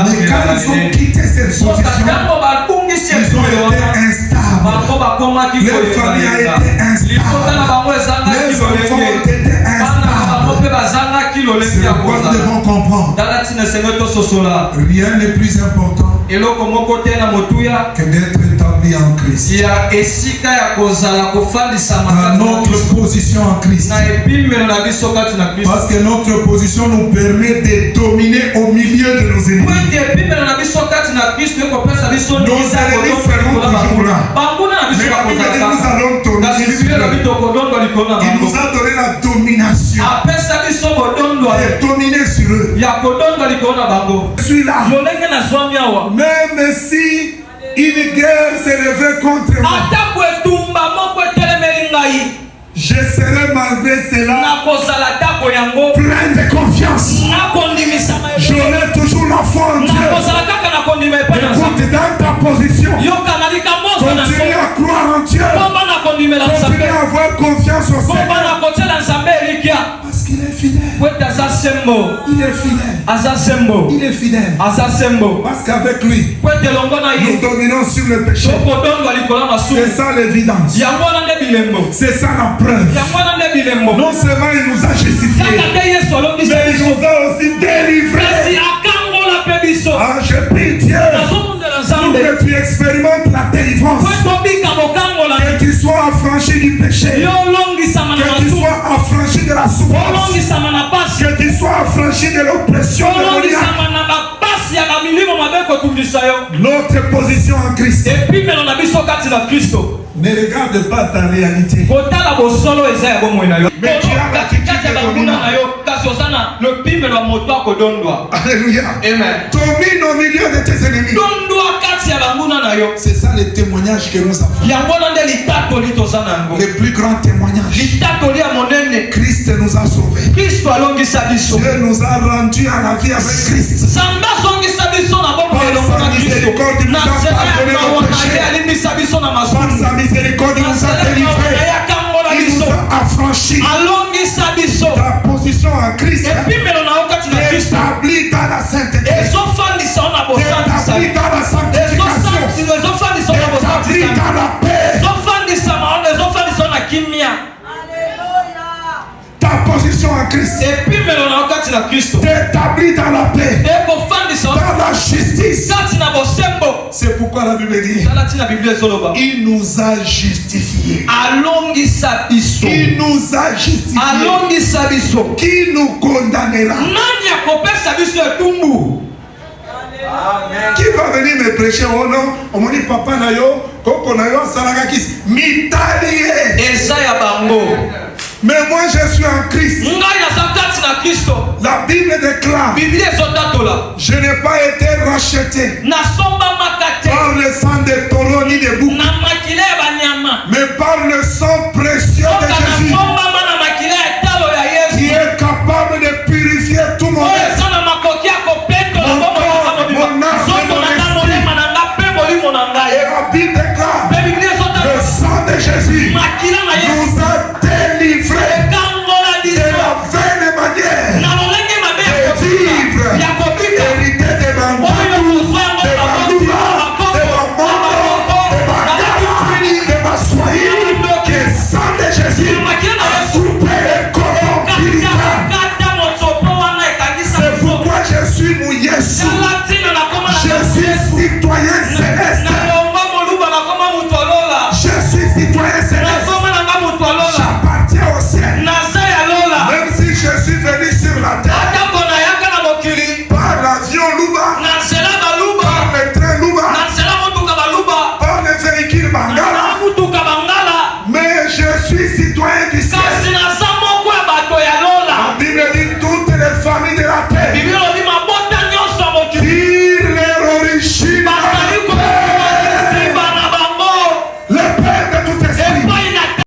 Mais quand ils ont quitté cette position, ils ont été instables. Leur famille a été instable. Leurs enfants ont été instables. C'est pourquoi nous devons comprendre. Rien n'est plus important que d'être établi en Christ. Dans notre position en Christ. Parce que notre position nous permet de dominer au milieu de nos ennemis. Nos ennemis seront toujours là. Mais la Bible dit nous allons dominer sur eux. Il nous a donné la domination. Et dominer sur eux. Je suis là. Même si une guerre s'est levée contre moi, je serai malgré cela plein de confiance. J'aurai toujours la foi en Dieu. Écoute, dans ta position, continue à croire en Dieu. Continue à avoir confiance au Seigneur. Parce qu'il est fidèle. sembo. Il est fidèle. Aza sembo. Il est fidèle. Aza sembo. Parce qu'avec lui, Kwete longo na nous ye. dominons sur le péché. Tokodongo likolo masumu. C'est ça l'évidence. Yango na nde bilembo. C'est ça la preuve. Yango na nde bilembo. Non seulement il nous a justifiés, Kaka te Yesu olongisa mais il biso. nous a aussi Kasi délivrés. akangola pe biso. Ah, je prie Dieu Nazomondela pour Nzambe. que tu expérimentes la délivrance. Po tobika bokangola. Que tu sois affranchi du péché. Yo olongisama na Que tu masumu. sois affranchi de la souffrance. Olongisama na pasi. Que tu sois affranchi de l'oppression démoniaque. Olongisama na bapasi ya bamilimo mabe kotumisa yo. Notre position en Christ. Epimelo na biso kati na Kristo. Ne regarde pas ta réalité. Kotala bosolo eza ya bomoi na yo. Mais tu as l'attitude Kati ya de banguna na dominant. yo kasi oza na lopimelo ya moto akodondwa. Alléluia. Amen. Domine au milieu de tes ennemis. Dondwa kati ya banguna na yo. C'est ça le témoignage que nous avons. Yango na nde litatoli toza na yango. Le plus grand témoignage. Litatoli ya monene. Christ nous a sauvés. Kristo alongisa biso. Dieu nous a rendus à la vie avec Christ. Nzambe azongisa biso na bomoi elongo na Kristo. Na nzela ya mawa na ye alimbisa biso na Par masumu. sa miséricorde, il nous a délivrés. Il nous a affranchis. alongisa biso Ta position en Christ epimelo na yo kati na Kristo établie dans la sainteté. ezofandisa yo na bosantisa Établie dans la sanctification. ezofandisa yo na Établie bosantisa dans la paix. ezofandisa yo na kimia Ta position en Christ epimelo na yo kati na Kristo t'établit dans la paix, ekofandisa yo dans la justice. kati na bosembo. C'est pourquoi la Bible dit tala ntina biblia ezoloba il nous a justifiés. alongisa biso Il nous a justifiés. alongisa biso. Qui nous condamnera? Nani akopesa biso etumbu? Qui va venir me prêcher au nom? On me dit papa na yo, koko na yo, salagakis, mitalie. eza ya bango. Mais moi je suis en Christ. ngai naza kati na Kristo. La Bible déclare, biblia ezotatola je n'ai pas été racheté nasombamaka te par le sang de taureaux ni de boucs, na makila ya banyama mais par le sang précieux de soka Jésus, nasombama na makila ya etalo ya qui Yesu est capable de purifier tout mon oyo être. eza na makoki ya kopetola Mon bomoi corps, mon âme, nzoto mon na nga esprit. molema na nga mpe molimo na Et ngai. la Bible déclare,